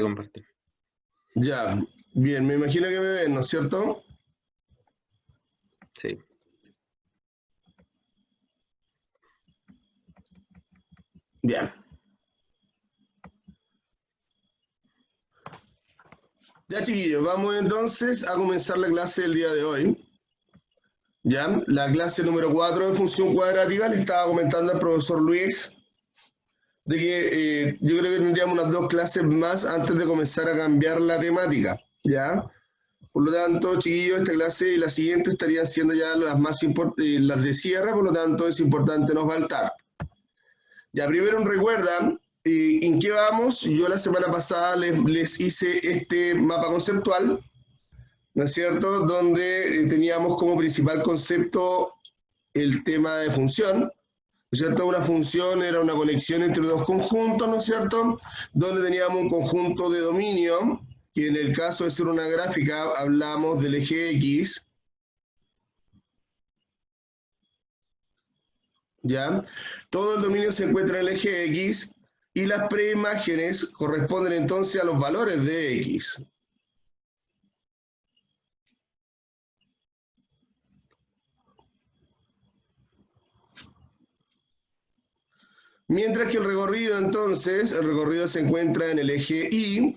compartir. Ya, bien, me imagino que me ven, ¿no es cierto? Sí. Bien. Ya, chiquillos, vamos entonces a comenzar la clase del día de hoy. Ya, la clase número 4 de función cuadrática, le estaba comentando al profesor Luis de que yo creo que tendríamos unas 2 clases más antes de comenzar a cambiar la temática, ¿ya? Por lo tanto, chiquillos, esta clase y la siguiente estarían siendo ya las más las de cierre, por lo tanto es importante no faltar. Ya, primero recuerdan en qué vamos. Yo la semana pasada les hice este mapa conceptual, ¿no es cierto? Donde teníamos como principal concepto el tema de función, ¿no es cierto? Una función era una conexión entre dos conjuntos, ¿no es cierto? Donde teníamos un conjunto de dominio, que en el caso de ser una gráfica hablamos del eje X, ¿ya? Todo el dominio se encuentra en el eje X y las preimágenes corresponden entonces a los valores de X. Mientras que el recorrido, entonces, el recorrido se encuentra en el eje Y,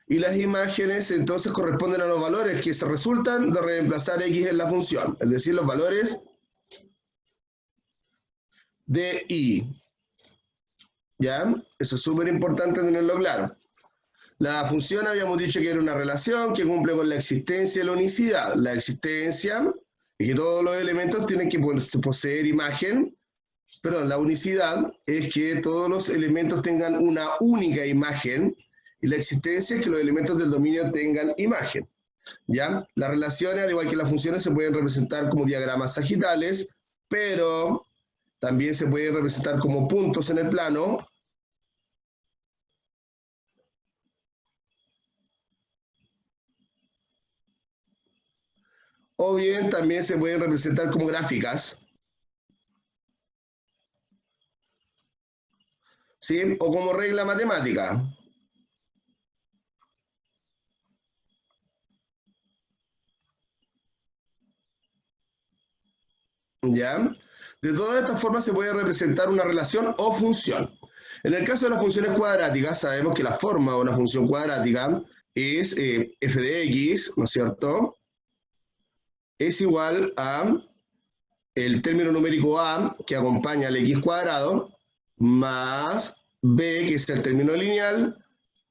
y las imágenes, entonces, corresponden a los valores que se resultan de reemplazar X en la función, es decir, los valores de Y. ¿Ya? Eso es súper importante tenerlo claro. La función habíamos dicho que era una relación que cumple con la existencia y la unicidad. La existencia es que todos los elementos tienen que poseer imagen. Perdón, la unicidad es que todos los elementos tengan una única imagen, y la existencia es que los elementos del dominio tengan imagen. ¿Ya? Las relaciones, al igual que las funciones, se pueden representar como diagramas sagitales, pero también se pueden representar como puntos en el plano, o bien también se pueden representar como gráficas, ¿sí? O como regla matemática. ¿Ya? De todas estas formas se puede representar una relación o función. En el caso de las funciones cuadráticas, sabemos que la forma de una función cuadrática es f de x, ¿no es cierto? Es igual a el término numérico a, que acompaña al x cuadrado, más b, que es el término lineal,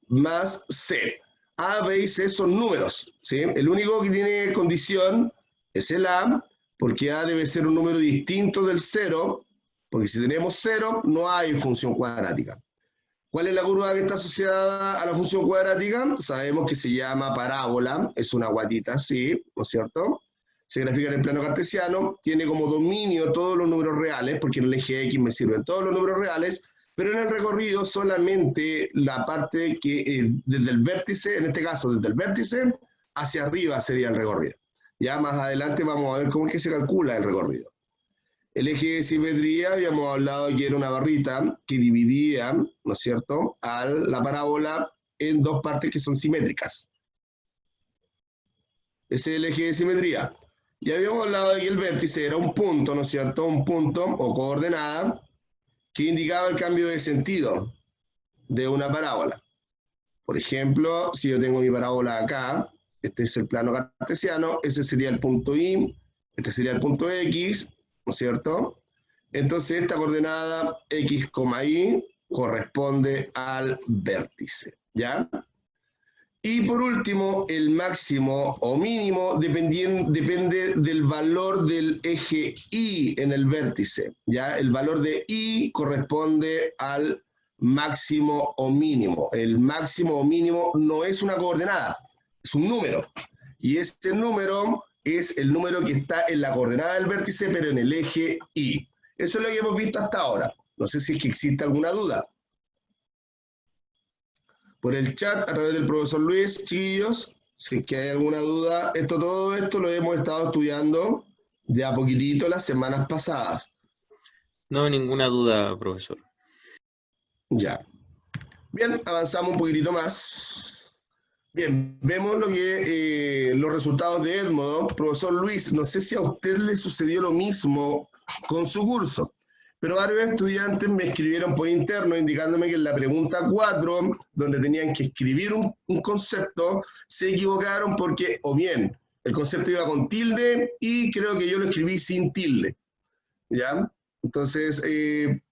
más c. A, b y c son números, ¿sí? El único que tiene condición es el a, porque a debe ser un número distinto del 0, porque si tenemos 0, no hay función cuadrática. ¿Cuál es la curva que está asociada a la función cuadrática? Sabemos que se llama parábola, es una guatita así, ¿no es cierto? Se grafica en el plano cartesiano, tiene como dominio todos los números reales, porque en el eje X me sirven todos los números reales, pero en el recorrido solamente la parte que desde el vértice, en este caso desde el vértice hacia arriba sería el recorrido. Ya más adelante vamos a ver cómo es que se calcula el recorrido. El eje de simetría, habíamos hablado que era una barrita que dividía, ¿no es cierto?, a la parábola en dos partes que son simétricas. Ese es el eje de simetría. Y habíamos hablado de que el vértice era un punto, ¿no es cierto?, un punto o coordenada que indicaba el cambio de sentido de una parábola. Por ejemplo, si yo tengo mi parábola acá, este es el plano cartesiano, ese sería el punto Y, este sería el punto X, ¿no es cierto? Entonces esta coordenada X, Y corresponde al vértice, ¿ya? Y por último, el máximo o mínimo depende del valor del eje Y en el vértice, ¿ya? El valor de Y corresponde al máximo o mínimo. El máximo o mínimo no es una coordenada, es un número. Y este número es el número que está en la coordenada del vértice, pero en el eje Y. Eso es lo que hemos visto hasta ahora. No sé si es que existe alguna duda. Por el chat, a través del profesor Luis, chiquillos, si es que hay alguna duda, todo esto lo hemos estado estudiando de a poquitito las semanas pasadas. No, ninguna duda, profesor. Ya. Bien, avanzamos un poquitito más. Bien, vemos los resultados de Edmodo. Profesor Luis, no sé si a usted le sucedió lo mismo con su curso, pero varios estudiantes me escribieron por interno indicándome que en la pregunta 4, donde tenían que escribir un concepto, se equivocaron porque o bien el concepto iba con tilde y creo que yo lo escribí sin tilde. ¿Ya? Entonces,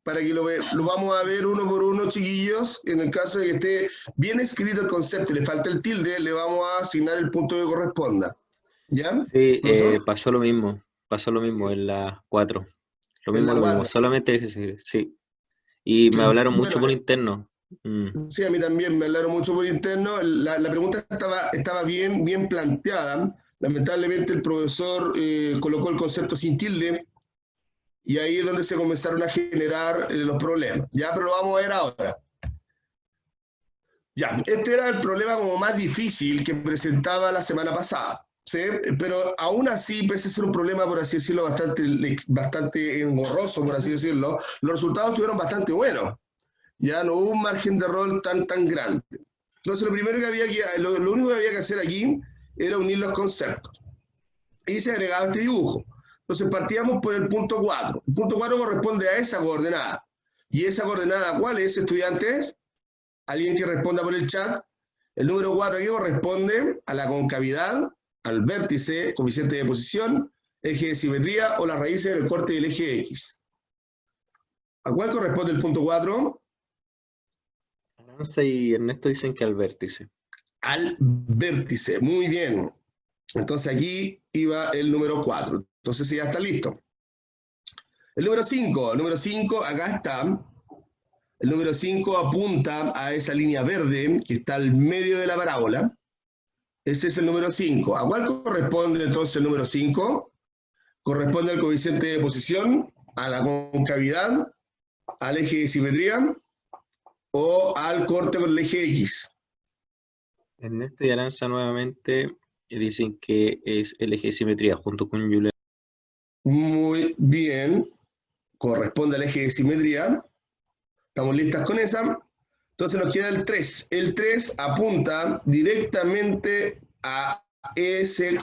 para que lo vamos a ver uno por uno, chiquillos, en el caso de que esté bien escrito el concepto y le falta el tilde, le vamos a asignar el punto que corresponda. ¿Ya? Sí, ¿Profesor? pasó lo mismo en la 4. En la Lo mismo, 4. solamente ese, sí. Y me hablaron mucho Bueno, por interno. Mm. sí, a mí también me hablaron mucho por interno. La pregunta estaba bien planteada. Lamentablemente el profesor colocó el concepto sin tilde y ahí es donde se comenzaron a generar los problemas. Ya, pero lo vamos a ver ahora. Ya, este era el problema como más difícil que presentaba la semana pasada, ¿sí? Pero aún así, pese a ser un problema, por así decirlo, bastante engorroso, por así decirlo, los resultados estuvieron bastante buenos. Ya no hubo un margen de error tan grande. Entonces, lo único que había que hacer aquí era unir los conceptos. Y se agregaba este dibujo. Entonces, partíamos por el punto 4. El punto 4 corresponde a esa coordenada. ¿Y esa coordenada cuál es, estudiantes? Alguien que responda por el chat. El número 4 aquí corresponde a la concavidad, al vértice, coeficiente de posición, eje de simetría o las raíces del corte del eje X. ¿A cuál corresponde el punto 4? Aranza y Ernesto dicen que al vértice. Al vértice. Muy bien. Entonces aquí iba el número 4. Entonces ya está listo. El número 5, acá está. El número 5 apunta a esa línea verde que está al medio de la parábola. Ese es el número 5. ¿A cuál corresponde entonces el número 5? Corresponde al coeficiente de posición, a la concavidad, al eje de simetría o al corte con el eje X. Ernesto y Aranza nuevamente dicen que es el eje de simetría junto con Julián. Muy bien, corresponde al eje de simetría. ¿Estamos listas con esa? Entonces nos queda el 3. El 3 apunta directamente a ese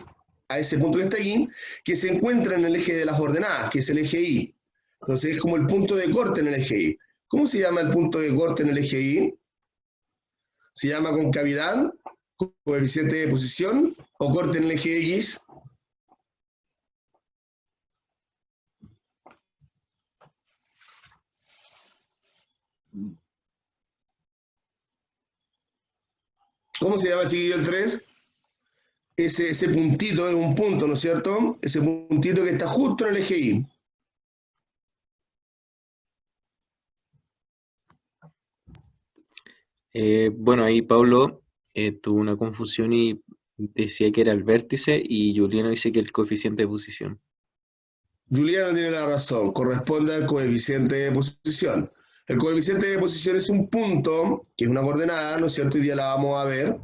punto que está aquí, que se encuentra en el eje de las ordenadas, que es el eje Y. Entonces es como el punto de corte en el eje Y. ¿Cómo se llama el punto de corte en el eje Y? ¿Se llama concavidad, coeficiente de posición o corte en el eje X? ¿Cómo se llama, chiquillo, el 3? Ese puntito es un punto, ¿no es cierto? Ese puntito que está justo en el eje Y. Bueno, ahí Pablo tuvo una confusión y decía que era el vértice y Juliano dice que el coeficiente de posición. Juliano tiene la razón, corresponde al coeficiente de posición. El coeficiente de posición es un punto, que es una coordenada, ¿no es cierto? Hoy día la vamos a ver,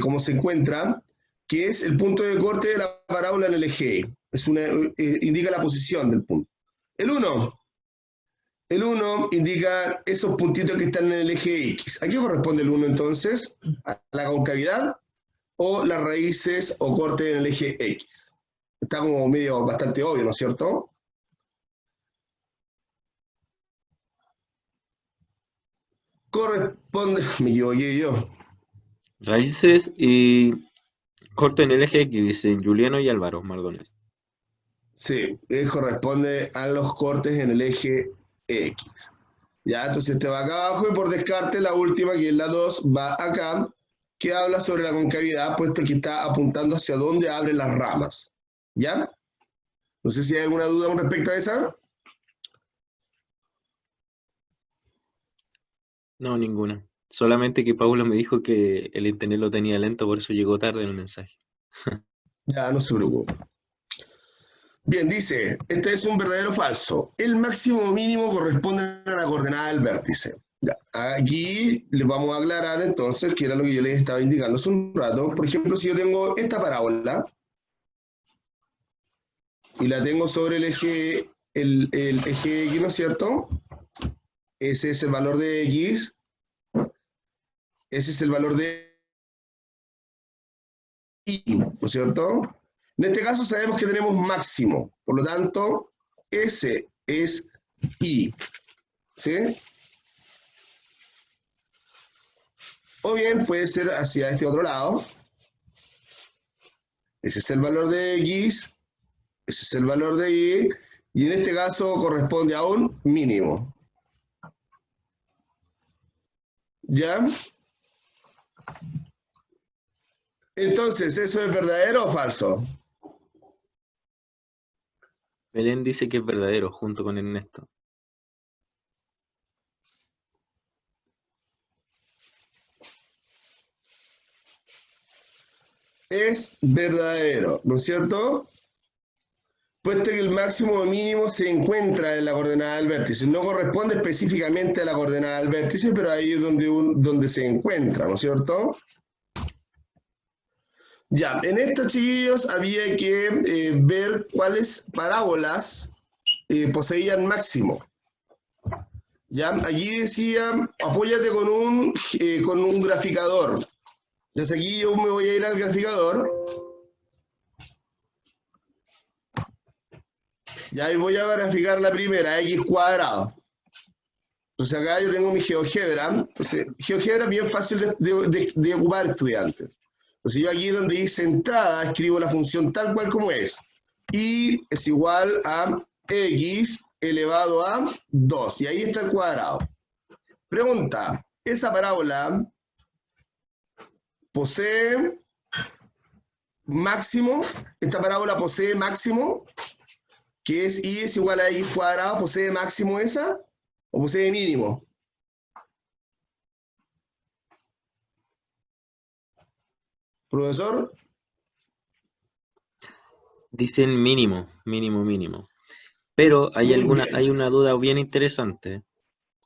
cómo se encuentra, que es el punto de corte de la parábola en el eje Y. Indica la posición del punto. El 1. El 1 indica esos puntitos que están en el eje X. ¿A qué corresponde el 1 entonces? ¿A la concavidad o las raíces o corte en el eje X? Está como medio bastante obvio, ¿no es cierto? Corresponde, me equivoqué yo. Raíces y corte en el eje X, dicen Juliano y Álvaro Mardones. Sí, corresponde a los cortes en el eje X. Ya, entonces este va acá abajo y por descarte la última, que es la 2, va acá, que habla sobre la concavidad, puesto que está apuntando hacia dónde abren las ramas. ¿Ya? No sé si hay alguna duda con respecto a esa. No, ninguna. Solamente que Paula me dijo que el internet lo tenía lento, por eso llegó tarde el mensaje. Ya, no se preocupe. Bien, dice, este es un verdadero o falso. El máximo o mínimo corresponde a la coordenada del vértice. Ya, aquí les vamos a aclarar entonces que era lo que yo les estaba indicando hace un rato. Por ejemplo, si yo tengo esta parábola y la tengo sobre el eje X, ¿no es cierto? ese es el valor de X, ese es el valor de Y, ¿no es cierto? En este caso sabemos que tenemos máximo, por lo tanto, ese es Y, ¿sí? O bien puede ser hacia este otro lado. Ese es el valor de X, ese es el valor de Y, y en este caso corresponde a un mínimo. ¿Ya? Entonces, ¿eso es verdadero o falso? Belén dice que es verdadero, junto con Ernesto. Es verdadero, ¿no es cierto? Puesto que el máximo o mínimo se encuentra en la coordenada del vértice. No corresponde específicamente a la coordenada del vértice, pero ahí es donde se encuentra, ¿no es cierto? Ya, en estos chiquillos había que ver cuáles parábolas poseían máximo. Ya, allí decía, apóyate con un graficador. Entonces aquí yo me voy a ir al graficador. Ya, y voy a graficar la primera, x cuadrado. Entonces acá yo tengo mi GeoGebra. Entonces, GeoGebra es bien fácil de ocupar, estudiantes. Entonces yo aquí donde dice entrada, escribo la función tal cual como es. Y es igual a x elevado a 2. Y ahí está el cuadrado. Pregunta, ¿esa parábola posee máximo? ¿Esta parábola posee máximo? Que es y es igual a x cuadrado, ¿posee máximo esa? ¿O posee mínimo? ¿Profesor? Dicen mínimo, mínimo, mínimo. Pero hay Muy bien. una duda bien interesante.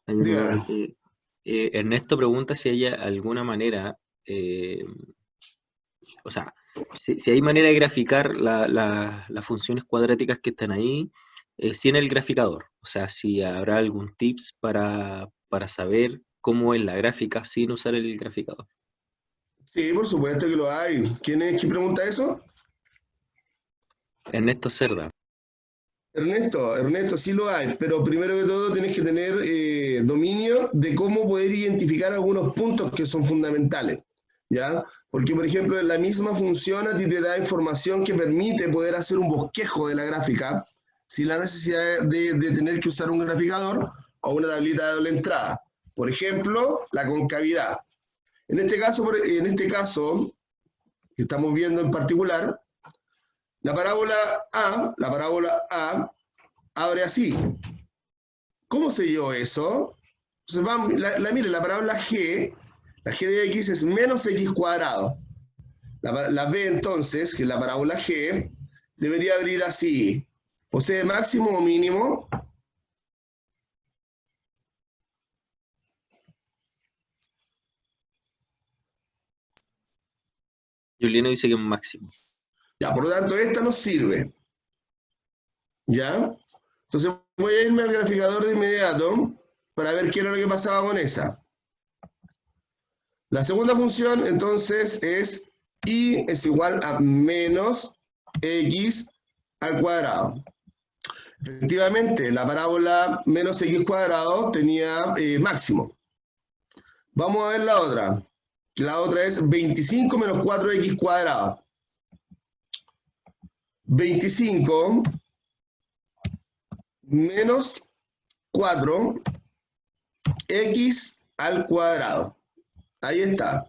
Hay una duda Dígame. que Ernesto pregunta si hay alguna manera, o sea, si hay manera de graficar las funciones cuadráticas que están ahí sin el graficador. O sea, si habrá algún tips para saber cómo es la gráfica sin usar el graficador. Sí, por supuesto que lo hay. ¿Quién pregunta eso? Ernesto Cerda. Ernesto, sí lo hay, pero primero que todo tienes que tener dominio de cómo poder identificar algunos puntos que son fundamentales, ¿ya? Porque, por ejemplo, la misma función a ti te da información que permite poder hacer un bosquejo de la gráfica sin la necesidad de tener que usar un graficador o una tablita de doble entrada. Por ejemplo, la concavidad. En este caso que estamos viendo en particular, la parábola A abre así. ¿Cómo sé yo eso? Entonces, mire, la parábola G, la G de X es menos X cuadrado. La B entonces, que es la parábola G, debería abrir así. ¿Posee máximo o mínimo? Juliano dice que es un máximo. Ya, por lo tanto, esta nos sirve. ¿Ya? Entonces voy a irme al graficador de inmediato para ver qué era lo que pasaba con esa. La segunda función, entonces, es y es igual a menos x al cuadrado. Efectivamente, la parábola menos x cuadrado tenía máximo. Vamos a ver la otra. La otra es 25 menos 4x cuadrado. 25 menos 4x al cuadrado. Ahí está.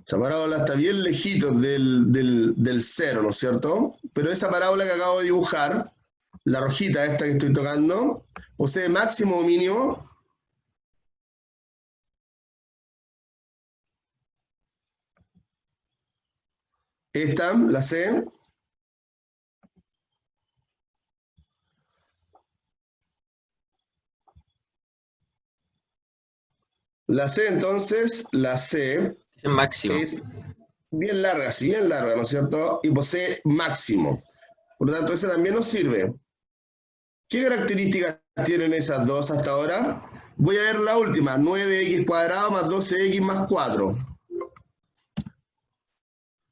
Esa parábola está bien lejito del cero, ¿no es cierto? Pero esa parábola que acabo de dibujar, la rojita esta que estoy tocando, posee máximo o mínimo. Esta, la C. La C, entonces, la C Es máximo. es bien larga, sí, bien larga, ¿no es cierto? Y posee máximo. Por lo tanto, esa también nos sirve. ¿Qué características tienen esas dos hasta ahora? Voy a ver la última, 9x cuadrado más 12x más 4.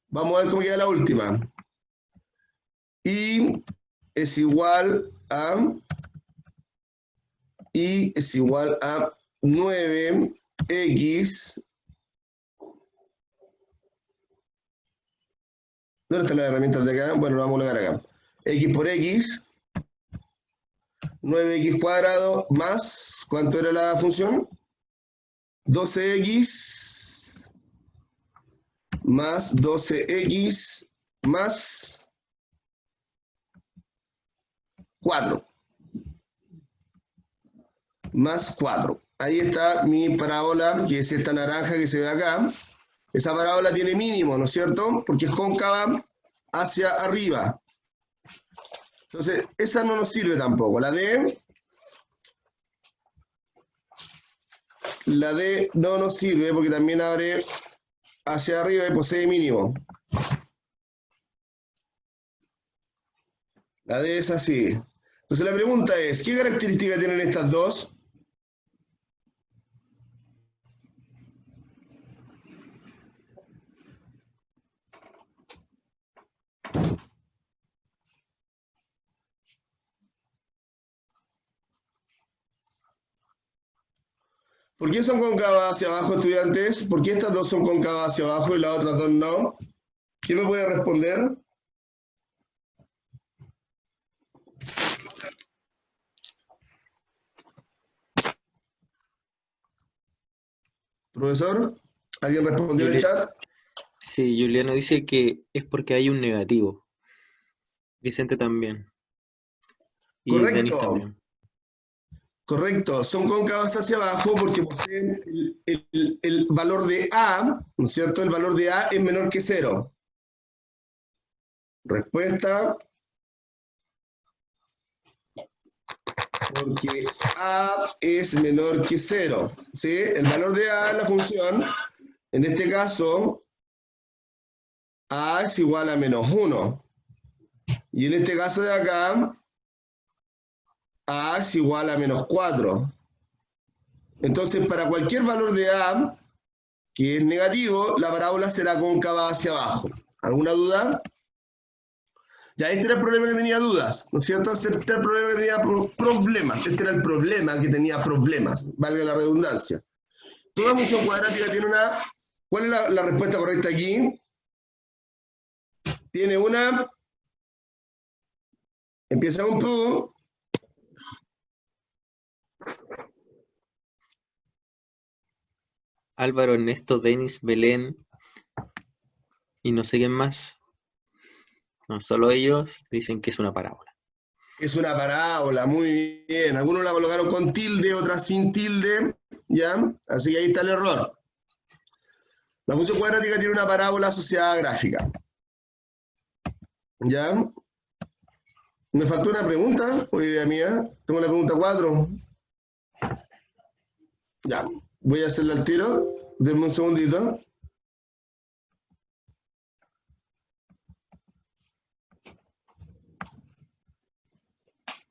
Vamos a ver cómo queda la última. Y es igual a 9x. ¿Dónde están las herramientas de acá? Bueno, lo vamos a colocar acá. X por x, 9x cuadrado más, ¿cuánto era la función? 12x más 12x más 4. Más 4. Ahí está mi parábola, que es esta naranja que se ve acá. Esa parábola tiene mínimo, ¿no es cierto? Porque es cóncava hacia arriba. Entonces, esa no nos sirve tampoco. La D no nos sirve porque también abre hacia arriba y posee mínimo. La D es así. Entonces la pregunta es, ¿qué características tienen estas dos? ¿Por qué son cóncavas hacia abajo, estudiantes? ¿Por qué estas dos son cóncavas hacia abajo y las otras dos no? ¿Quién me puede responder? Profesor, ¿alguien respondió en el chat? Sí, Juliano dice que es porque hay un negativo. Vicente también. Y Denis Correcto, también. correcto. Son cóncavas hacia abajo porque poseen el valor de A, ¿no es cierto? El valor de A es menor que 0. Respuesta, porque A es menor que 0. ¿Sí? El valor de A en la función, en este caso, A es igual a menos 1. Y en este caso de acá, A es igual a menos 4. Entonces, para cualquier valor de A, que es negativo, la parábola será cóncava hacia abajo. ¿Alguna duda? Ya, este era el problema que tenía dudas, ¿no es cierto? Este era el problema que tenía problemas. Este era el problema que tenía problemas, valga la redundancia. Toda función cuadrática tiene una... ¿Cuál es la respuesta correcta aquí? Tiene una... Empieza con P. Álvaro, Ernesto, Denis, Belén y no sé quién más. No, solo ellos dicen que es una parábola. Es una parábola, muy bien. Algunos la colocaron con tilde, otras sin tilde, ¿ya? Así que ahí está el error. La función cuadrática tiene una parábola asociada a gráfica. ¿Ya? Me faltó una pregunta, o idea mía. Tengo la pregunta 4. Ya, voy a hacerla al tiro. Denme un segundito.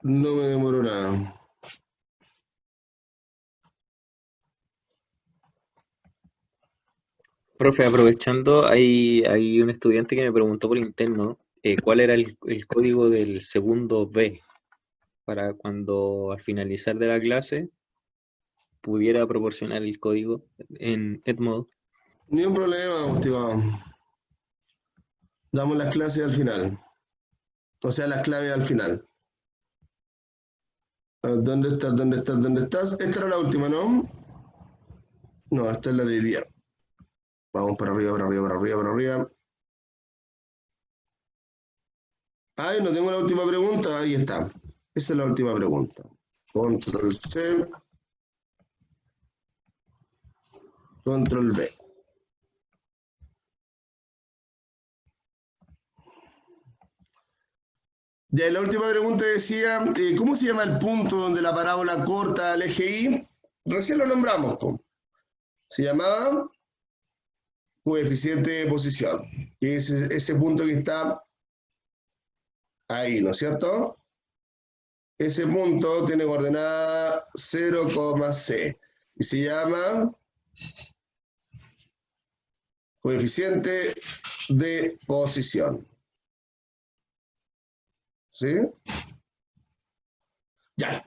No me demoro nada. Profe, aprovechando, hay un estudiante que me preguntó por interno cuál era el código del segundo B para cuando al finalizar de la clase pudiera proporcionar el código en Edmodo. Ni un problema, estimado. Damos las clases al final. O sea, las claves al final. ¿Dónde estás? ¿Dónde estás? ¿Dónde estás? Esta era la última, ¿no? No, esta es la de día. Vamos para arriba, para arriba, para arriba, para arriba. Ay, no tengo la última pregunta. Ahí está. Esa es la última pregunta. Control C. Control B. Ya, la última pregunta decía, ¿cómo se llama el punto donde la parábola corta al eje Y? Recién lo nombramos, ¿no? Se llamaba coeficiente de posición, que es ese punto que está ahí, ¿no es cierto? ese punto tiene coordenada 0, C y se llama coeficiente de posición. ¿Sí? Ya.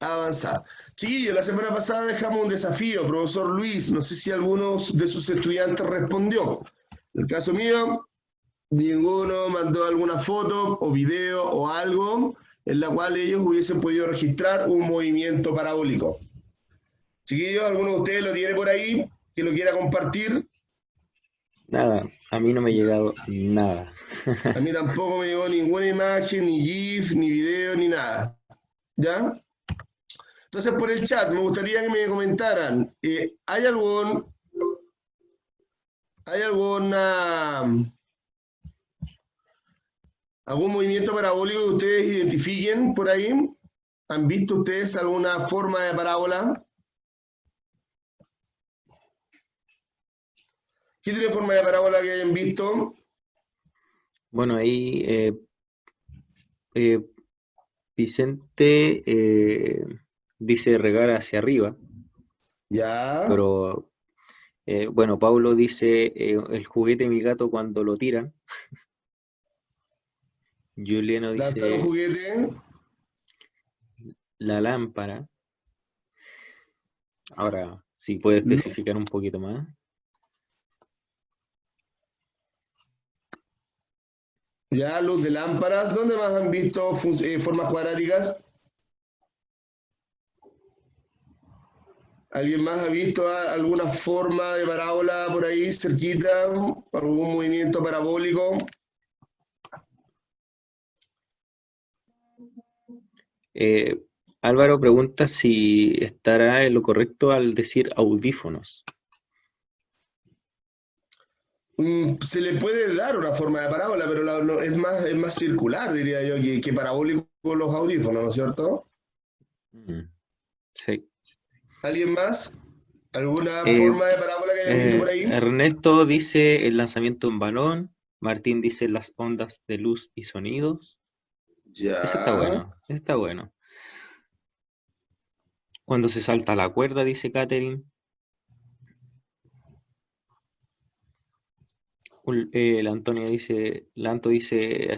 Avanzar. Chiquillos, la semana pasada dejamos un desafío, profesor Luis. No sé si alguno de sus estudiantes respondió. En el caso mío, ninguno mandó alguna foto o video o algo en la cual ellos hubiesen podido registrar un movimiento parabólico. Chiquillos, ¿alguno de ustedes lo tiene por ahí que lo quiera compartir? Nada, a mí no me ha llegado nada. A mí tampoco me llegó ninguna imagen, ni GIF, ni video, ni nada. ¿Ya? Entonces, por el chat, me gustaría que me comentaran, ¿hay algún movimiento parabólico que ustedes identifiquen por ahí? ¿Han visto ustedes alguna forma de parábola? ¿Qué tiene forma de parábola que hayan visto? Bueno, ahí eh, Vicente dice regar hacia arriba, Ya. pero bueno, Paulo dice el juguete de mi gato cuando lo tiran. Juliano Lanzar un dice juguete. la lámpara. Ahora, si puede especificar un poquito más. Ya, luz de lámparas. ¿Dónde más han visto formas cuadráticas? ¿Alguien más ha visto alguna forma de parábola por ahí cerquita? ¿Algún movimiento parabólico? Álvaro pregunta si estará en lo correcto al decir audífonos. Se le puede dar una forma de parábola, pero es más circular, diría yo, que parabólico los audífonos, ¿no es cierto? Sí. ¿Alguien más? ¿Alguna forma de parábola que hayan visto por ahí? Ernesto dice el lanzamiento en balón. Martín dice las ondas de luz y sonidos. Ese está Ya. bueno, ese está bueno. Cuando se salta la cuerda, dice Catherine. La Antonia dice, Lanto dice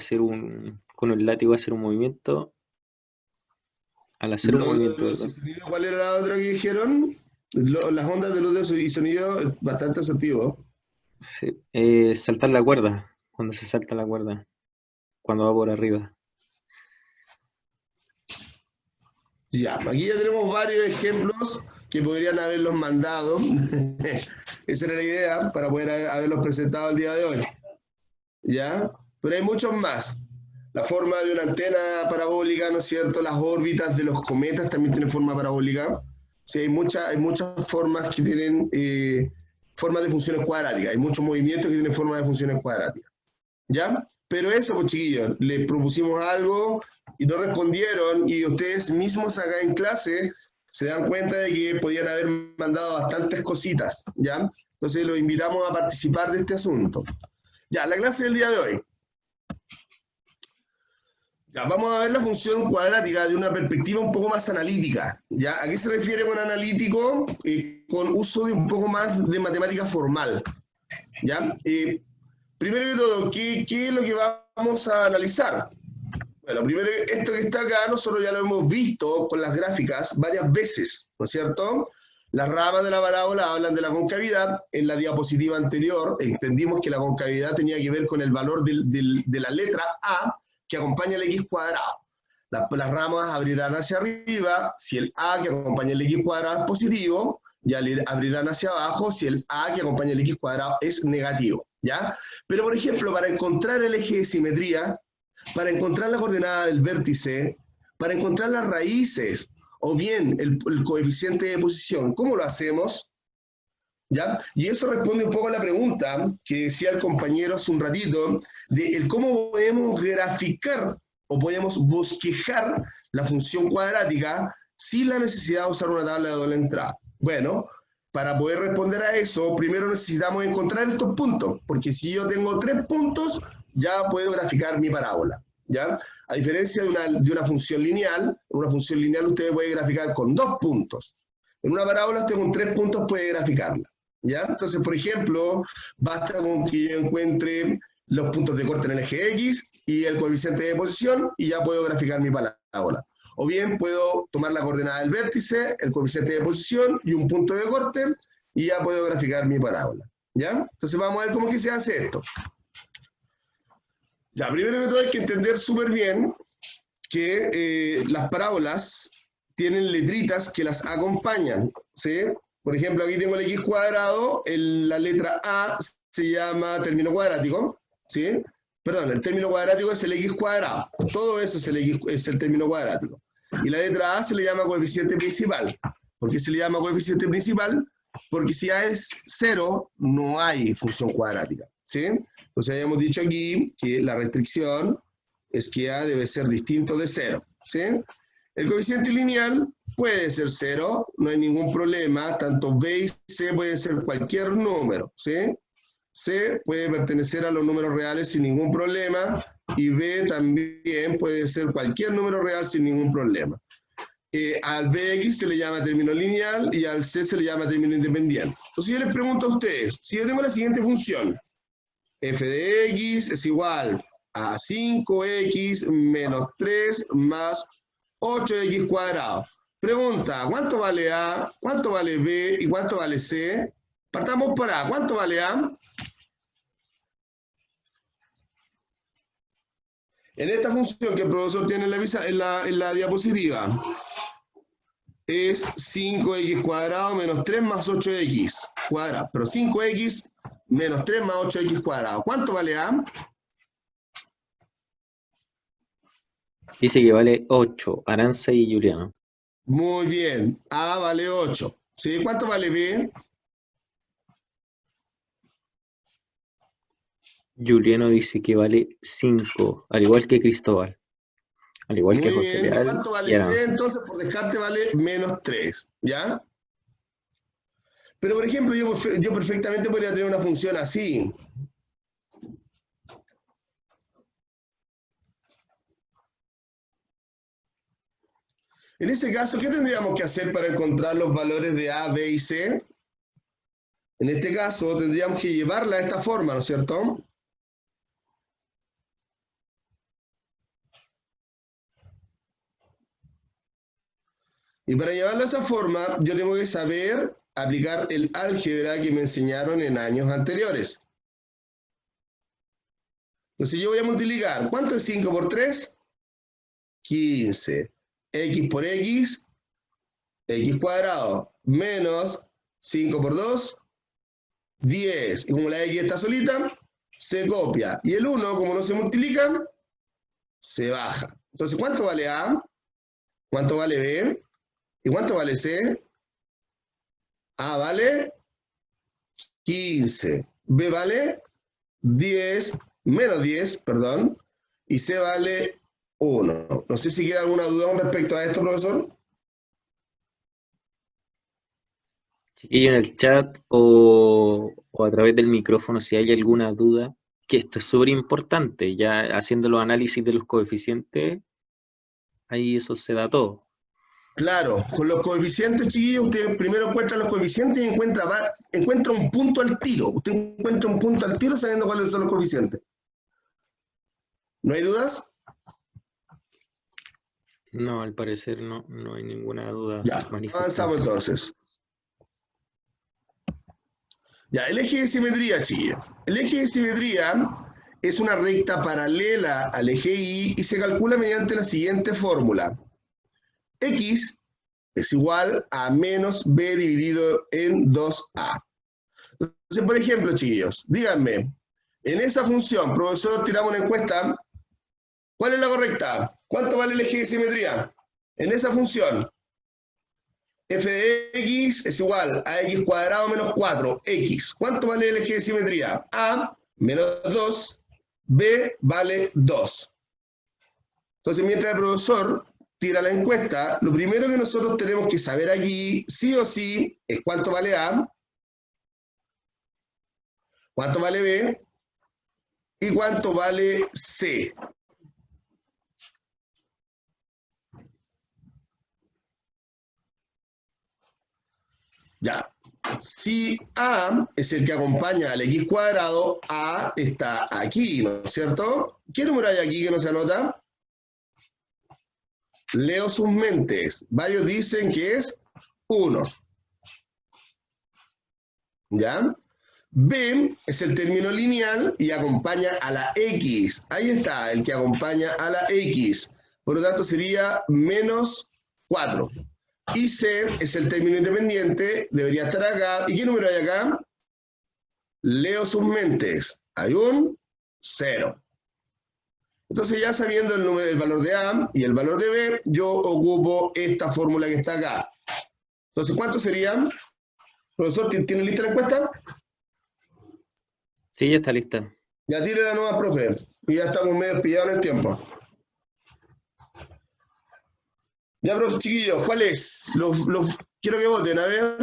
con el látigo hacer un movimiento. Al hacer un Onda de movimiento, luz y ¿verdad? sonido, ¿cuál era la otra que dijeron? Las ondas de luz y sonido, bastante asertivo. Sí. Saltar la cuerda, cuando se salta la cuerda, cuando va por arriba. Ya, aquí ya tenemos varios ejemplos que podrían haberlos mandado. Esa era la idea para poder haberlos presentado el día de hoy. ¿Ya? Pero hay muchos más. La forma de una antena parabólica, ¿no es cierto? Las órbitas de los cometas también tienen forma parabólica. Sí, hay muchas formas que tienen formas de funciones cuadráticas. Hay muchos movimientos que tienen formas de funciones cuadráticas. ¿Ya? Pero eso, pues chiquillos, les propusimos algo y no respondieron y ustedes mismos acá en clase se dan cuenta de que podían haber mandado bastantes cositas, ¿ya? Entonces los invitamos a participar de este asunto. Ya, la clase del día de hoy. Ya, vamos a ver la función cuadrática de una perspectiva un poco más analítica, ¿ya? ¿A qué se refiere con analítico? Con uso de un poco más de matemática formal, ¿ya? Primero que todo, ¿qué es lo que vamos a analizar? Bueno, primero, esto que está acá, nosotros ya lo hemos visto con las gráficas varias veces, ¿no es cierto? Las ramas de la parábola hablan de la concavidad. En la diapositiva anterior entendimos que la concavidad tenía que ver con el valor de la letra A que acompaña el x cuadrado. Las ramas abrirán hacia arriba si el A que acompaña el x cuadrado es positivo, y abrirán hacia abajo si el A que acompaña el x cuadrado es negativo, ¿ya? Pero, por ejemplo, para encontrar el eje de simetría, para encontrar la coordenada del vértice, para encontrar las raíces, o bien el coeficiente de posición, ¿cómo lo hacemos? ¿Ya? Y eso responde un poco a la pregunta que decía el compañero hace un ratito, de el cómo podemos graficar o podemos bosquejar la función cuadrática sin la necesidad de usar una tabla de doble entrada. Bueno, para poder responder a eso, primero necesitamos encontrar estos puntos, porque si yo tengo 3 puntos, ya puedo graficar mi parábola. ¿ya? A diferencia de una función lineal usted puede graficar con 2 puntos. En una parábola usted con 3 puntos puede graficarla, ¿ya? Entonces, por ejemplo, basta con que yo encuentre los puntos de corte en el eje X y el coeficiente de posición y ya puedo graficar mi parábola. O bien puedo tomar la coordenada del vértice, el coeficiente de posición y un punto de corte y ya puedo graficar mi parábola, ¿ya? Entonces vamos a ver cómo es que se hace esto. Ya, primero que todo hay que entender súper bien que las parábolas tienen letritas que las acompañan, ¿sí? Por ejemplo, aquí tengo el x cuadrado, la letra A se llama término cuadrático, ¿sí? Perdón, el término cuadrático es el x cuadrado, todo eso es el término cuadrático. Y la letra A se le llama coeficiente principal. ¿Por qué se le llama coeficiente principal? Porque si A es 0, no hay función cuadrática, ¿sí? Entonces habíamos dicho aquí que la restricción es que A debe ser distinto de 0, ¿sí? El coeficiente lineal puede ser 0, no hay ningún problema, tanto B y C pueden ser cualquier número, ¿sí? C puede pertenecer a los números reales sin ningún problema, y B también puede ser cualquier número real sin ningún problema. Al Bx se le llama término lineal y al C se le llama término independiente. Entonces yo les pregunto a ustedes, si yo tengo la siguiente función, f de x es igual a 5x menos 3 más 8x cuadrado. Pregunta, ¿cuánto vale A, cuánto vale B y cuánto vale C? Partamos por A, ¿cuánto vale A? En esta función que el profesor tiene en la diapositiva, es 5x cuadrado menos 3 más 8x cuadrado. Pero 5x menos 3 más 8x cuadrado. ¿Cuánto vale A? Dice que vale 8, Aranza y Juliano. Muy bien, A vale 8. ¿Sí? ¿Cuánto vale B? Juliano dice que vale 5, al igual que Cristóbal, al igual que Muy José bien. ¿Y Leal cuánto y vale C? Aranza. Entonces, por descarte vale menos 3. ¿Ya? Pero, por ejemplo, yo perfectamente podría tener una función así. En ese caso, ¿qué tendríamos que hacer para encontrar los valores de A, B y C? En este caso, tendríamos que llevarla a esta forma, ¿no es cierto? Y para llevarlo a esa forma, yo tengo que saber aplicar el álgebra que me enseñaron en años anteriores. Entonces yo voy a multiplicar. ¿Cuánto es 5 por 3? 15. X por X, X cuadrado, menos 5 por 2, 10. Y como la X está solita, se copia. Y el 1, como no se multiplica, se baja. Entonces, ¿cuánto vale A? ¿Cuánto vale B? ¿Y cuánto vale C? A vale 15. B vale 10, menos 10, perdón. Y C vale 1. No sé si queda alguna duda con respecto a esto, profesor. Chiquillo, en el chat o a través del micrófono, si hay alguna duda, que esto es súper importante, ya haciendo los análisis de los coeficientes, ahí eso se da todo. Claro, con los coeficientes, chiquillos, usted primero encuentra los coeficientes y encuentra un punto al tiro. Usted encuentra un punto al tiro sabiendo cuáles son los coeficientes. ¿No hay dudas? No, al parecer no hay ninguna duda Ya, manifestada. avanzamos entonces. Ya, el eje de simetría, chiquillos. El eje de simetría es una recta paralela al eje Y se calcula mediante la siguiente fórmula. X es igual a menos B dividido en 2A. Entonces, por ejemplo, chiquillos, díganme, en esa función, profesor, tiramos una encuesta, ¿cuál es la correcta? ¿Cuánto vale el eje de simetría? En esa función, f de x es igual a x cuadrado menos 4x. ¿Cuánto vale el eje de simetría? A, menos 2, B vale 2. Entonces, mientras el profesor tira la encuesta, lo primero que nosotros tenemos que saber aquí, sí o sí, es cuánto vale A, cuánto vale B y cuánto vale C. Ya. Si A es el que acompaña al x cuadrado, A está aquí, ¿no es cierto? ¿Qué número hay aquí que no se anota? Leo sus mentes. Varios dicen que es 1. ¿Ya? B es el término lineal y acompaña a la X. Ahí está, el que acompaña a la X. Por lo tanto, sería menos 4. Y C es el término independiente, debería estar acá. ¿Y qué número hay acá? Leo sus mentes. Hay un 0. Entonces, ya sabiendo el valor de A y el valor de B, yo ocupo esta fórmula que está acá. Entonces, ¿cuánto sería? Profesor, ¿tiene lista la encuesta? Sí, ya está lista. Ya tire la nueva, profe. Y ya estamos medio pillados en el tiempo. Ya, profe, chiquillos, ¿cuál es? Quiero que voten, a ver.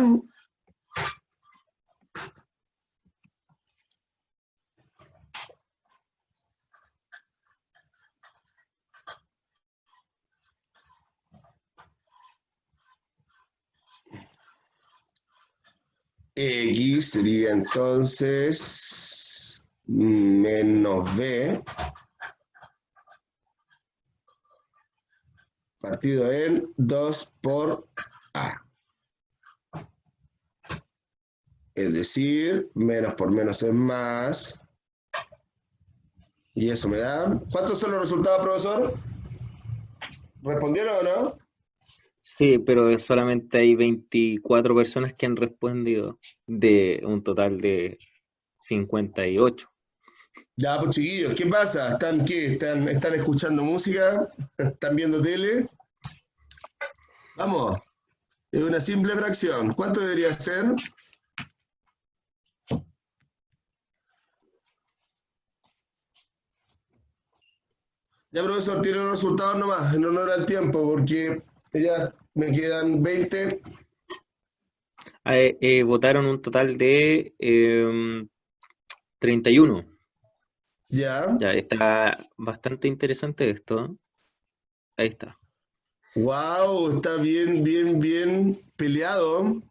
X sería entonces menos B partido en 2 por A. Es decir, menos por menos es más. Y eso me da... ¿Cuántos son los resultados, profesor? ¿Respondieron o no? Sí, pero solamente hay 24 personas que han respondido de un total de 58. Ya, pues chiquillos, ¿qué pasa? ¿Están qué? ¿Están escuchando música? ¿Están viendo tele? Vamos, es una simple fracción. ¿Cuánto debería ser? Ya, profesor, tiene los resultados nomás, en honor al tiempo, porque ya me quedan 20. Votaron un total de 31. Ya. Ya está bastante interesante esto. Ahí está. Wow, está bien, bien, bien peleado.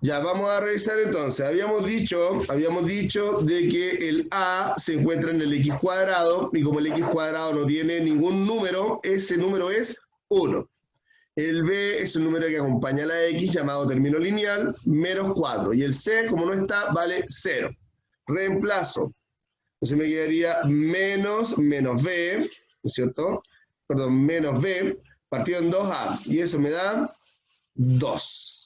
Ya, vamos a revisar entonces. Habíamos dicho de que el A se encuentra en el x cuadrado y como el x cuadrado no tiene ningún número, ese número es 1. El B es el número que acompaña a la X llamado término lineal, menos 4. Y el C, como no está, vale 0. Reemplazo. Entonces me quedaría menos B, ¿no es cierto? Perdón, menos B partido en 2A. Y eso me da 2.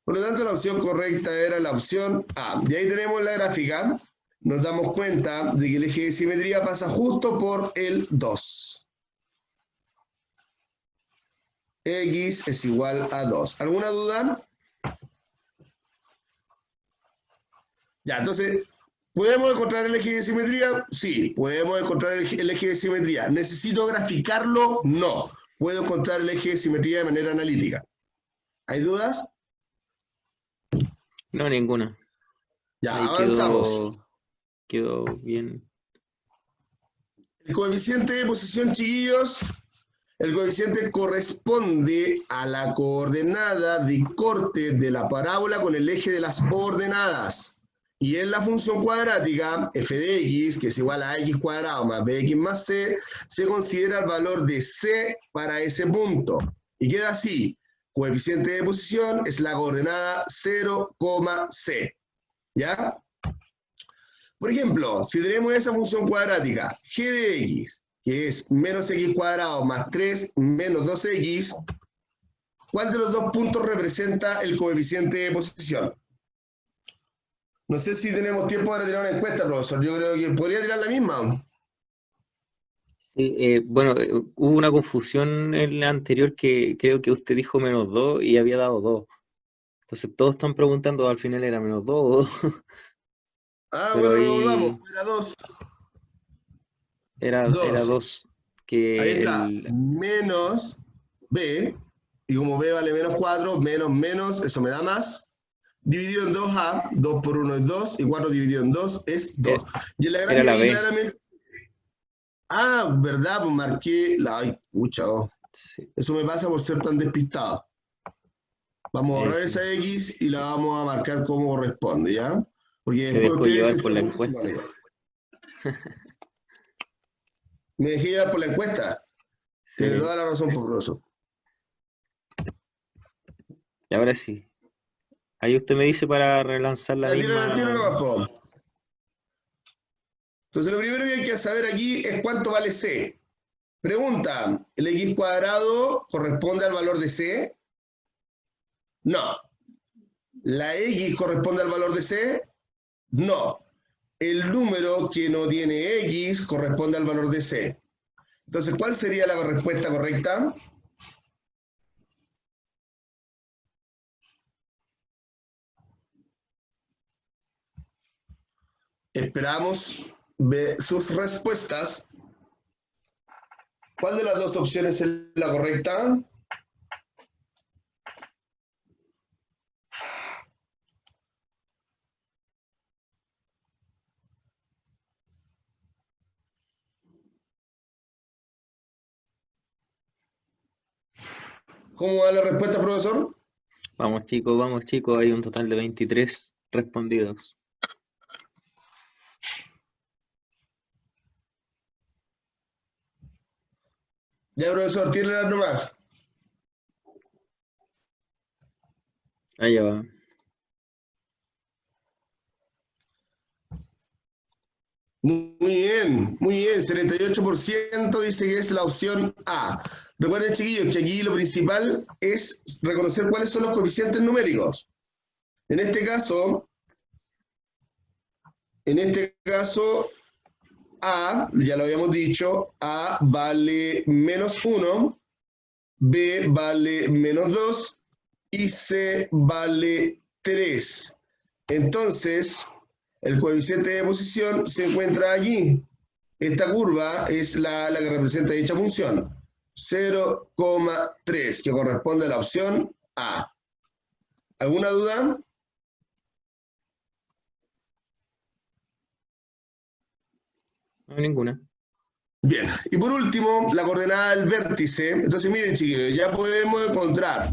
Por lo tanto, la opción correcta era la opción A. Y ahí tenemos la gráfica. Nos damos cuenta de que el eje de simetría pasa justo por el 2. X es igual a 2. ¿Alguna duda? Ya, entonces, ¿podemos encontrar el eje de simetría? Sí, podemos encontrar el eje de simetría. ¿Necesito graficarlo? No. Puedo encontrar el eje de simetría de manera analítica. ¿Hay dudas? No, ninguna. Ya, Ahí avanzamos. quedó bien. El coeficiente de posición, chiquillos, el coeficiente corresponde a la coordenada de corte de la parábola con el eje de las ordenadas. Y en la función cuadrática, f de x, que es igual a x cuadrado más bx más c, se considera el valor de c para ese punto. Y queda así. Coeficiente de posición es la coordenada 0, c. ¿Ya? Por ejemplo, si tenemos esa función cuadrática, g de x, que es menos x cuadrado más 3 menos 2x, ¿cuál de los dos puntos representa el coeficiente de posición? No sé si tenemos tiempo para tirar una encuesta, profesor. Yo creo que podría tirar la misma. Sí, bueno, hubo una confusión en la anterior que creo que usted dijo menos 2 y había dado 2. Entonces todos están preguntando, al final era menos 2 o 2, Ah, pero bueno, volvamos. ahí Era 2. era 2. 2. Ahí Que está. el, Menos b. Y como b vale menos 4, menos menos, eso me da más. Dividido en 2a, 2 por 1 es 2, y 4 dividido en 2 es 2. eh, Y en la era gráfica la aquí B. claramente... Ah, ¿verdad? Pues marqué la... Ay, pucha, oh. Sí. Eso me pasa por ser tan despistado. Vamos a Ahí borrar sí. esa X y la vamos a marcar como corresponde, ¿ya? Porque Me después dejó ustedes llevar por este la punto se van a encuesta. llevar. Me dejé llevar por la encuesta. Tiene Sí. toda la razón, profesor. Y ahora sí. Ahí usted me dice para relanzar la Ya, tira misma. nomás, po. Entonces, lo primero que hay que saber aquí es cuánto vale C. Pregunta, ¿el X cuadrado corresponde al valor de C? No. ¿La X corresponde al valor de C? No. El número que no tiene X corresponde al valor de C. Entonces, ¿cuál sería la respuesta correcta? Esperamos ver sus respuestas. ¿Cuál de las dos opciones es la correcta? ¿Cómo va la respuesta, profesor? Vamos chicos, hay un total de 23 respondidos. Ya, profesor, tírala nomás. Allá va. Muy bien, 78% dice que es la opción A. Recuerden, chiquillos, que aquí lo principal es reconocer cuáles son los coeficientes numéricos. En este caso, A, ya lo habíamos dicho, A vale menos 1, B vale menos 2 y C vale 3. Entonces, el coeficiente de posición se encuentra allí. Esta curva es la que representa dicha función, 0,3, que corresponde a la opción A. ¿Alguna duda? No, ninguna. Bien, y por último, la coordenada del vértice. Entonces, miren, chiquillos, ya podemos encontrar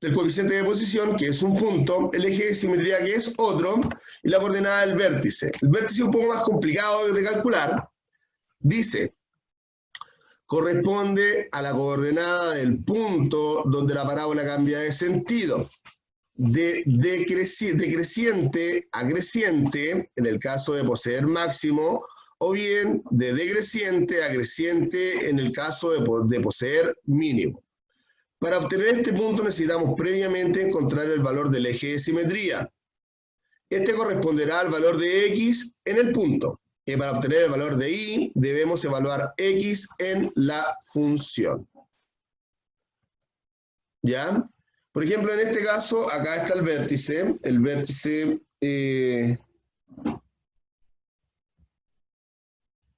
el coeficiente de posición, que es un punto, el eje de simetría, que es otro, y la coordenada del vértice. El vértice es un poco más complicado de calcular. Dice, corresponde a la coordenada del punto donde la parábola cambia de sentido. De decreciente a creciente, en el caso de poseer máximo, o bien de decreciente a creciente en el caso de poseer mínimo. Para obtener este punto necesitamos previamente encontrar el valor del eje de simetría. Este corresponderá al valor de x en el punto. Y para obtener el valor de y debemos evaluar x en la función. ¿Ya? Por ejemplo, en este caso, acá está el vértice. El vértice, en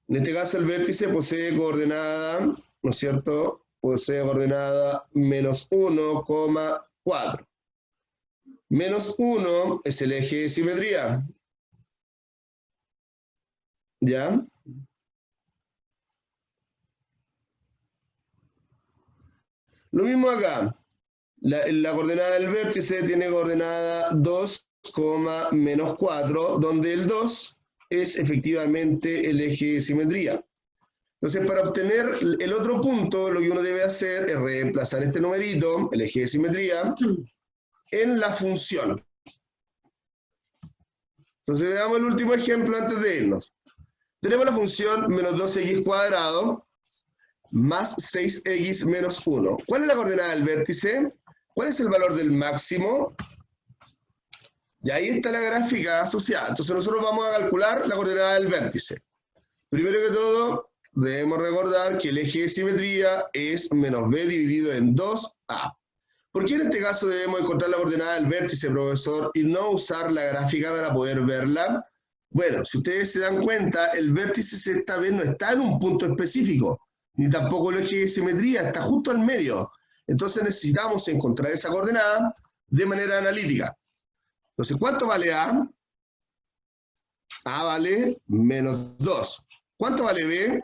este caso, el vértice posee coordenada, ¿no es cierto? Posee coordenada menos 1,4. Menos 1 es el eje de simetría. ¿Ya? Lo mismo acá. La coordenada del vértice tiene coordenada 2, menos 4, donde el 2 es efectivamente el eje de simetría. Entonces, para obtener el otro punto, lo que uno debe hacer es reemplazar este numerito, el eje de simetría, en la función. Entonces, veamos el último ejemplo antes de irnos. Tenemos la función menos 2x cuadrado más 6x menos 1. ¿Cuál es la coordenada del vértice? ¿Cuál es el valor del máximo? Y ahí está la gráfica asociada. Entonces nosotros vamos a calcular la coordenada del vértice. Primero que todo, debemos recordar que el eje de simetría es menos b dividido en 2a. ¿Por qué en este caso debemos encontrar la coordenada del vértice, profesor, y no usar la gráfica para poder verla? Bueno, si ustedes se dan cuenta, el vértice esta vez no está en un punto específico, ni tampoco el eje de simetría, está justo al medio. Entonces necesitamos encontrar esa coordenada de manera analítica. Entonces, ¿cuánto vale A? A vale menos 2. ¿Cuánto vale B?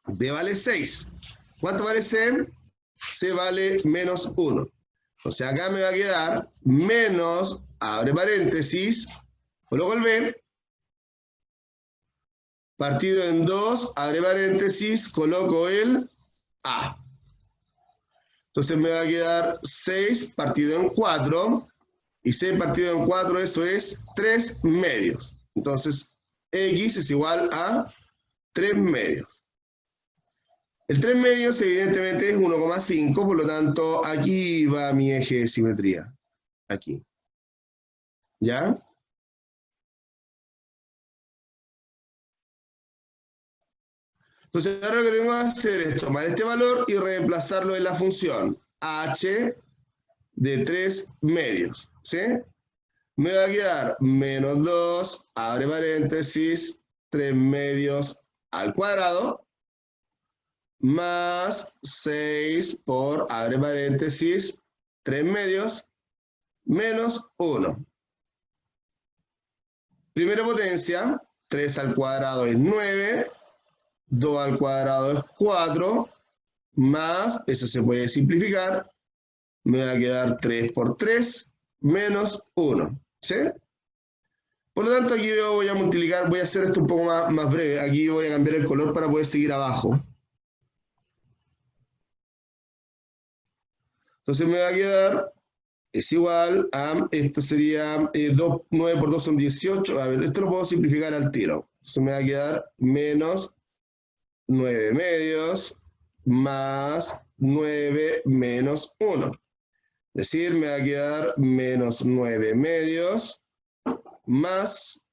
B vale 6. ¿Cuánto vale C? C vale menos 1. O sea, acá me va a quedar menos, abre paréntesis, coloco el B, partido en 2, abre paréntesis, coloco el A. Entonces me va a quedar 6 partido en 4, y 6 partido en 4, eso es 3 medios. Entonces, X es igual a 3 medios. El 3 medios evidentemente es 1,5, por lo tanto, aquí va mi eje de simetría. Aquí. ¿Ya? Entonces ahora lo que tengo que hacer es tomar este valor y reemplazarlo en la función h de 3 medios. ¿Sí? Me va a quedar menos 2, abre paréntesis, 3 medios al cuadrado, más 6 por, abre paréntesis, 3 medios, menos 1. Primera potencia, 3 al cuadrado es 9, 2 al cuadrado es 4, más, eso se puede simplificar, me va a quedar 3 por 3, menos 1. ¿Sí? Por lo tanto, aquí yo voy a multiplicar, voy a hacer esto un poco más breve. Aquí voy a cambiar el color para poder seguir abajo. Entonces me va a quedar, es igual a, esto sería 9 por 2 son 18. A ver, esto lo puedo simplificar al tiro. Entonces me va a quedar menos 9 medios más 9 menos 1. Es decir, me va a quedar menos 9 medios más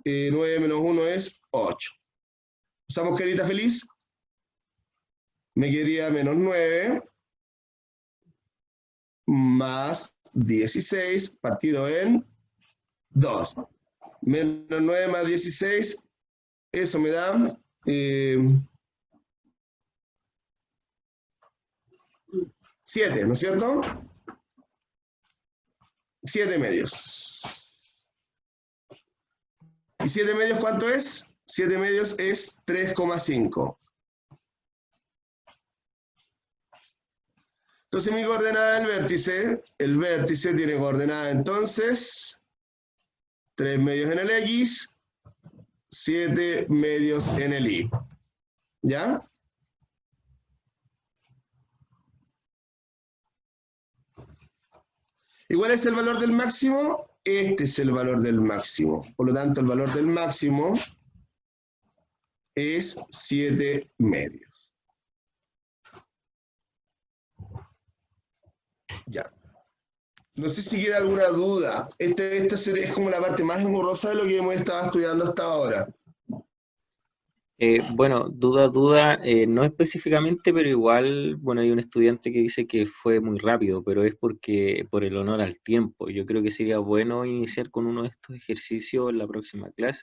9 menos 1 es 8. ¿Usamos carita feliz? Me quedaría menos 9 más 16 partido en 2. Menos 9 más 16, eso me da 7, ¿no es cierto? 7 medios. ¿Y 7 medios cuánto es? 7 medios es 3,5. Entonces mi coordenada del vértice, el vértice tiene coordenada entonces 3 medios en el X, 7 medios en el Y. ¿Ya? ¿Y cuál es el valor del máximo? Este es el valor del máximo. Por lo tanto, el valor del máximo es 7 medios. Ya. No sé si queda alguna duda. Esta es como la parte más engorrosa de lo que hemos estado estudiando hasta ahora. Bueno, duda, no específicamente, pero igual, bueno, hay un estudiante que dice que fue muy rápido, pero es porque por el honor al tiempo. Yo creo que sería bueno iniciar con uno de estos ejercicios en la próxima clase.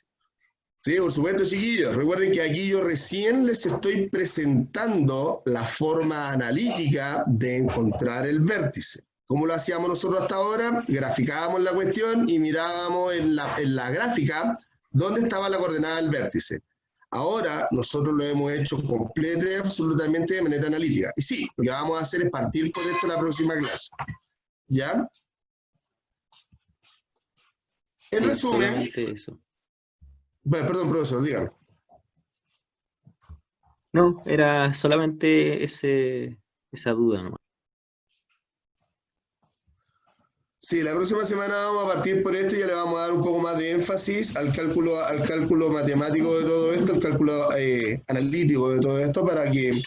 Sí, por supuesto, chiquillos. Recuerden que aquí yo recién les estoy presentando la forma analítica de encontrar el vértice. ¿Cómo lo hacíamos nosotros hasta ahora? Graficábamos la cuestión y mirábamos en la gráfica dónde estaba la coordenada del vértice. Ahora nosotros lo hemos hecho completo y absolutamente de manera analítica. Y sí, lo que vamos a hacer es partir con esto en la próxima clase. ¿Ya? En resumen... Solamente eso. Bueno, perdón, profesor, dígame. No, era solamente esa duda nomás. Sí, la próxima semana vamos a partir por esto y ya le vamos a dar un poco más de énfasis al cálculo matemático de todo esto, al cálculo analítico de todo esto, para que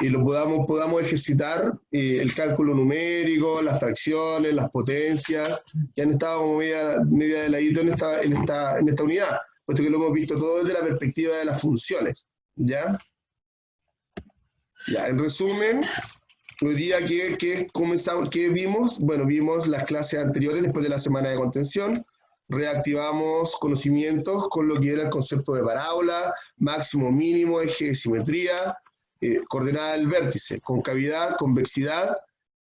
lo podamos ejercitar el cálculo numérico, las fracciones, las potencias, que han estado como media de ladito en esta unidad, puesto que lo hemos visto todo desde la perspectiva de las funciones. ¿Ya? Ya, en resumen... Hoy día, ¿qué vimos? Bueno, vimos las clases anteriores después de la semana de contención, reactivamos conocimientos con lo que era el concepto de parábola, máximo, mínimo, eje de simetría, coordenada del vértice, concavidad, convexidad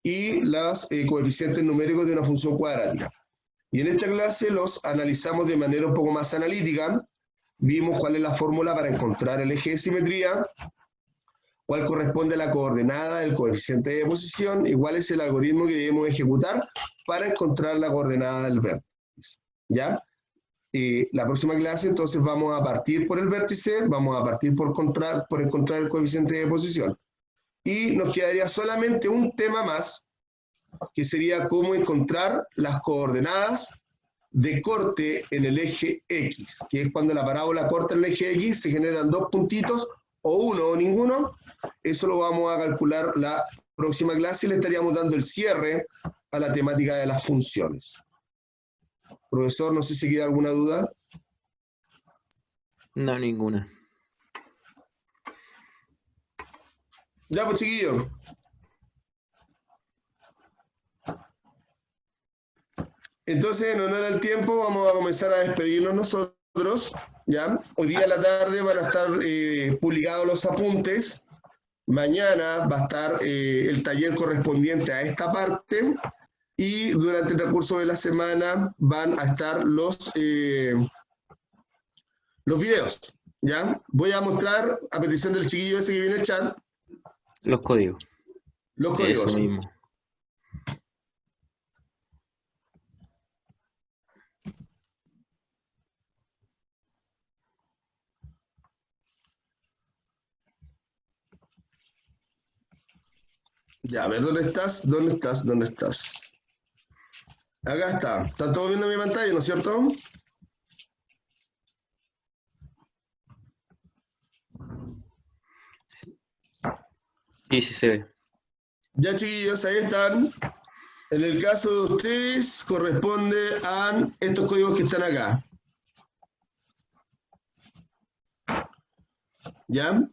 y los coeficientes numéricos de una función cuadrática. Y en esta clase los analizamos de manera un poco más analítica, vimos cuál es la fórmula para encontrar el eje de simetría. cuál corresponde a la coordenada del coeficiente de posición y cuál es el algoritmo que debemos ejecutar para encontrar la coordenada del vértice. ¿Ya? La próxima clase entonces vamos a partir por el vértice, vamos a partir por encontrar el coeficiente de posición. Y nos quedaría solamente un tema más, que sería cómo encontrar las coordenadas de corte en el eje X, que es cuando la parábola corta en el eje X, se generan dos puntitos, o uno o ninguno. Eso lo vamos a calcular la próxima clase y le estaríamos dando el cierre a la temática de las funciones. Profesor, no sé si queda alguna duda. No, ninguna. Ya, pues, chiquillos. Entonces, en honor al tiempo, vamos a comenzar a despedirnos nosotros, ¿ya? Hoy día a la tarde van a estar publicados los apuntes. Mañana va a estar el taller correspondiente a esta parte. Y durante el transcurso de la semana van a estar los videos, ¿ya? Voy a mostrar, a petición del chiquillo ese que viene en el chat, Los códigos. los Eso códigos. mismo. Ya, a ver, ¿dónde estás? ¿Dónde estás? ¿Dónde estás? Acá está. ¿Están todos viendo mi pantalla, no es cierto? Sí, sí se ve. Ya, chiquillos, ahí están. En el caso de ustedes, corresponde a estos códigos que están acá. ¿Ya?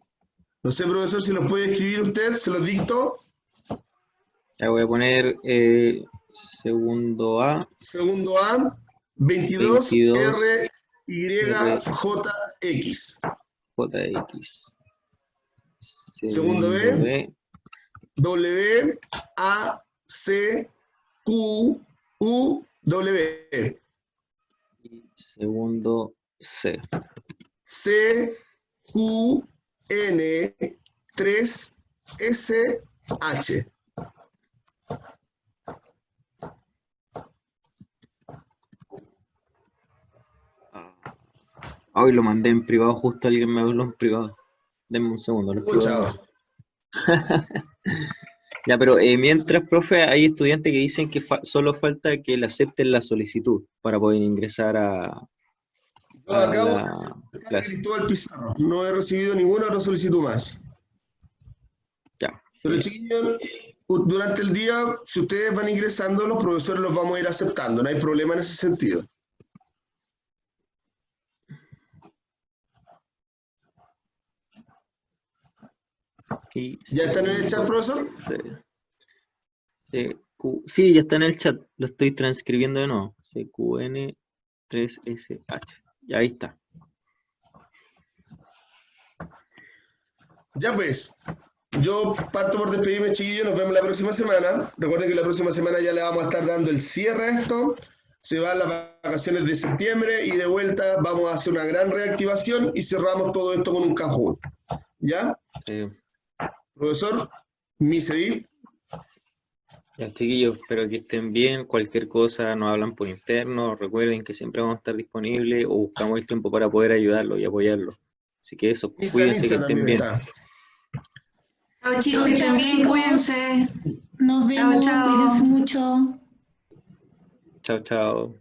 No sé, profesor, si los puede escribir usted, se los dicto. Ya voy a poner segundo A. Segundo A, 22 22 RYJX. JX. Segundo B, WACQUW. Y segundo C. CQN3SH. Hoy lo mandé en privado, justo alguien me habló en privado. Denme un segundo, lo escribo de nuevo. Ya, pero mientras, profe, hay estudiantes que dicen que solo falta que le acepten la solicitud para poder ingresar a Yo acabo de la aceptar a clase. Cristóbal Pizarro. No he recibido ninguna otra solicitud más. Ya. Pero chiquillos, durante el día, si ustedes van ingresando, los profesores los vamos a ir aceptando. No hay problema en ese sentido. Y ¿Ya están en el chat, profesor? Sí, ya está en el chat. Lo estoy transcribiendo de nuevo. CQN3SH. Ya ahí está. Ya pues, yo parto por despedirme, chiquillos. Nos vemos la próxima semana. Recuerden que la próxima semana ya le vamos a estar dando el cierre a esto. Se van las vacaciones de septiembre y de vuelta vamos a hacer una gran reactivación y cerramos todo esto con un cajón. ¿Ya? Profesor, Misedit. Ya, chiquillos, espero que estén bien. Cualquier cosa nos hablan por interno. Recuerden que siempre vamos a estar disponibles o buscamos el tiempo para poder ayudarlos y apoyarlos. Así que eso, cuídense, que estén bien. Está. Chao chicos, que estén bien, cuídense. Nos vemos, Chao, chao. cuídense mucho. Chao, chao.